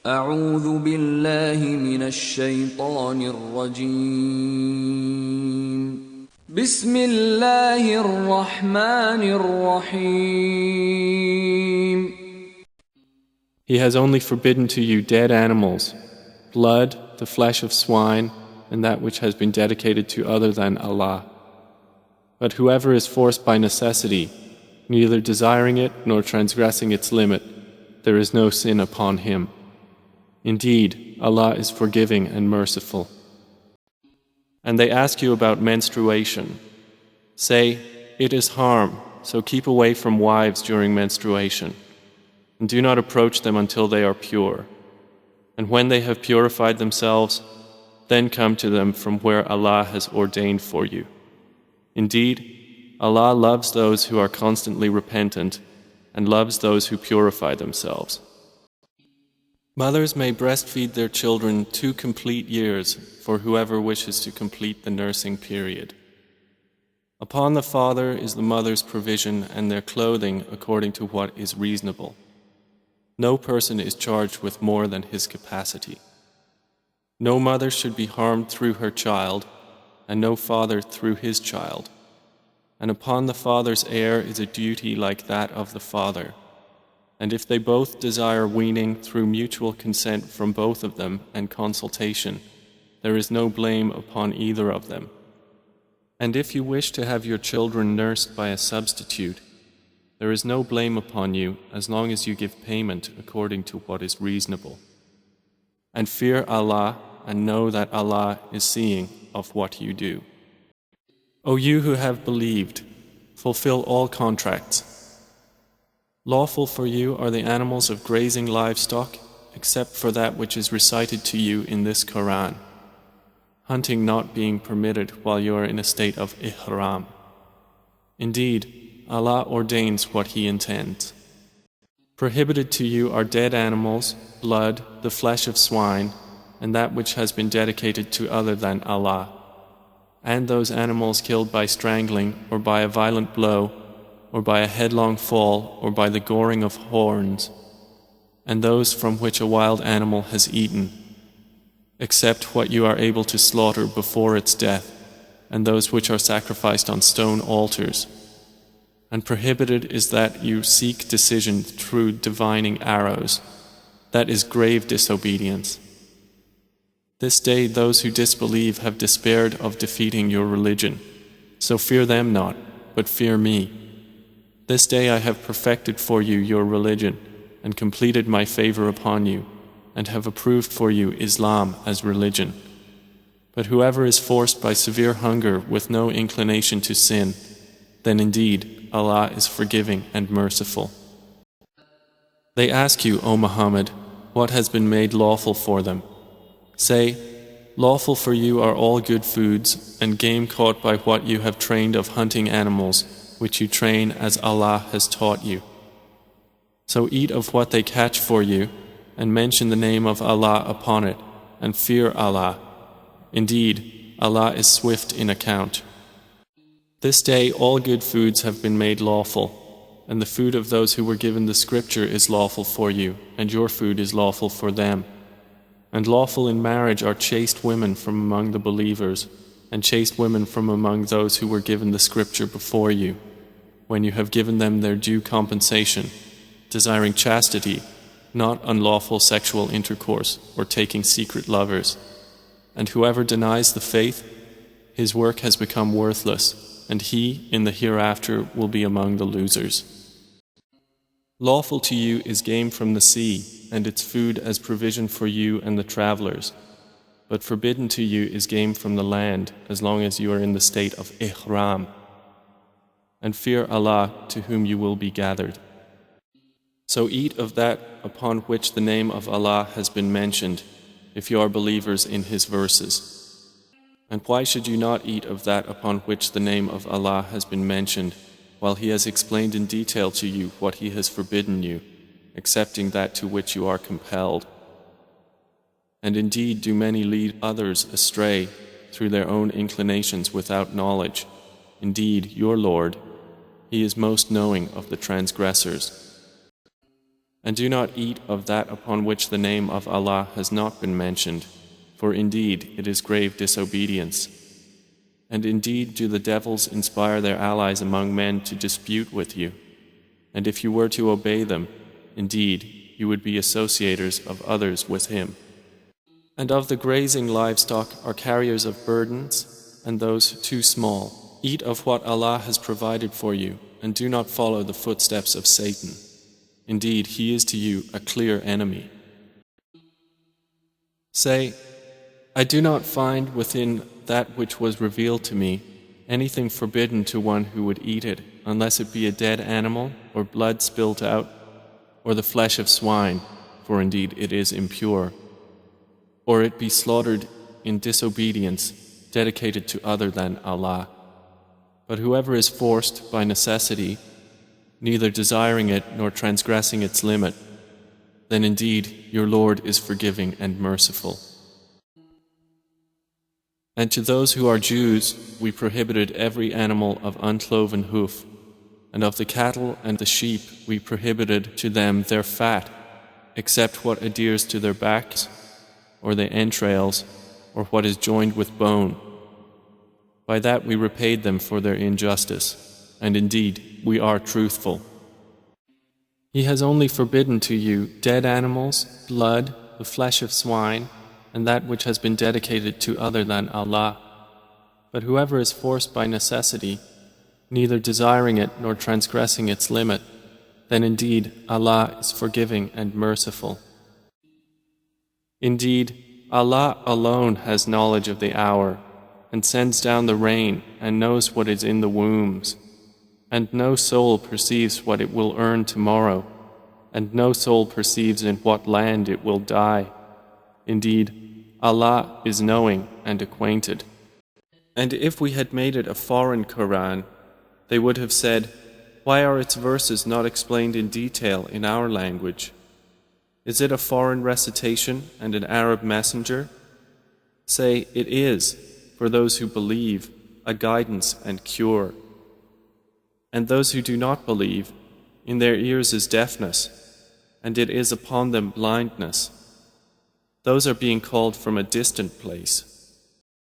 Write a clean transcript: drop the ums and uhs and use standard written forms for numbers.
أعوذ بالله من الشيطان الرجيم بسم الله الرحمن الرحيم He has only forbidden to you dead animals, blood, the flesh of swine, and that which has been dedicated to other than Allah. But whoever is forced by necessity, neither desiring it nor transgressing its limit, there is no sin upon him. Indeed, Allah is forgiving and merciful. And they ask you about menstruation. Say, it is harm, so keep away from wives during menstruation. And do not approach them until they are pure. And when they have purified themselves, then come to them from where Allah has ordained for you. Indeed, Allah loves those who are constantly repentant and loves those who purify themselves. Mothers may breastfeed their children 2 complete years for whoever wishes to complete the nursing period. Upon the father is the mother's provision and their clothing according to what is reasonable. No person is charged with more than his capacity. No mother should be harmed through her child, and no father through his child. And upon the father's heir is a duty like that of the father. And if they both desire weaning through mutual consent from both of them and consultation, there is no blame upon either of them. And if you wish to have your children nursed by a substitute, there is no blame upon you as long as you give payment according to what is reasonable. And fear Allah and know that Allah is seeing of what you do. O you who have believed, fulfill all contracts. Lawful for you are the animals of grazing livestock, except for that which is recited to you in this Quran, hunting not being permitted while you are in a state of ihram. Indeed, Allah ordains what He intends. Prohibited to you are dead animals, blood, the flesh of swine, and that which has been dedicated to other than Allah, and those animals killed by strangling or by a violent blow, or by a headlong fall, or by the goring of horns, and those from which a wild animal has eaten, except what you are able to slaughter before its death, and those which are sacrificed on stone altars. And prohibited is that you seek decision through divining arrows. That is grave disobedience. This day those who disbelieve have despaired of defeating your religion. So fear them not, but fear me. This day I have perfected for you your religion, and completed my favor upon you, and have approved for you Islam as religion. But whoever is forced by severe hunger with no inclination to sin, then indeed Allah is forgiving and merciful. They ask you, O Muhammad, what has been made lawful for them? Say, lawful for you are all good foods, and game caught by what you have trained of hunting animals, which you train as Allah has taught you. So eat of what they catch for you, and mention the name of Allah upon it, and fear Allah. Indeed, Allah is swift in account. This day all good foods have been made lawful, and the food of those who were given the scripture is lawful for you, and your food is lawful for them. And lawful in marriage are chaste women from among the believers, and chaste women from among those who were given the scripture before you, when you have given them their due compensation, desiring chastity, not unlawful sexual intercourse or taking secret lovers. And whoever denies the faith, his work has become worthless, and he in the hereafter will be among the losers. Lawful to you is game from the sea, and its food as provision for you and the travelers. But forbidden to you is game from the land, as long as you are in the state of ihram. And fear Allah, to whom you will be gathered. So eat of that upon which the name of Allah has been mentioned, if you are believers in His verses. And why should you not eat of that upon which the name of Allah has been mentioned, while He has explained in detail to you what He has forbidden you, excepting that to which you are compelled? And indeed do many lead others astray through their own inclinations without knowledge. Indeed, your Lord, He is most knowing of the transgressors. And do not eat of that upon which the name of Allah has not been mentioned, for indeed it is grave disobedience. And indeed do the devils inspire their allies among men to dispute with you. And if you were to obey them, indeed you would be associators of others with him. And of the grazing livestock are carriers of burdens, and those too small. Eat of what Allah has provided for you, and do not follow the footsteps of Satan. Indeed, he is to you a clear enemy. Say, I do not find within that which was revealed to me anything forbidden to one who would eat it, unless it be a dead animal, or blood spilt out, or the flesh of swine, for indeed it is impure, or it be slaughtered in disobedience, dedicated to other than Allah. But whoever is forced by necessity, neither desiring it nor transgressing its limit, then indeed your Lord is forgiving and merciful. And to those who are Jews, we prohibited every animal of uncloven hoof, and of the cattle and the sheep we prohibited to them their fat, except what adheres to their backs, or the entrails, or what is joined with bone. By that we repaid them for their injustice, and indeed we are truthful. He has only forbidden to you dead animals, blood, the flesh of swine, and that which has been dedicated to other than Allah. But whoever is forced by necessity, neither desiring it nor transgressing its limit, then indeed Allah is forgiving and merciful. Indeed, Allah alone has knowledge of the hour, and sends down the rain, and knows what is in the wombs. And no soul perceives what it will earn tomorrow, and no soul perceives in what land it will die. Indeed, Allah is knowing and acquainted. And if we had made it a foreign Quran, they would have said, why are its verses not explained in detail in our language? Is it a foreign recitation and an Arab messenger? Say, it is, for those who believe, a guidance and cure. And those who do not believe, in their ears is deafness, and it is upon them blindness. Those are being called from a distant place.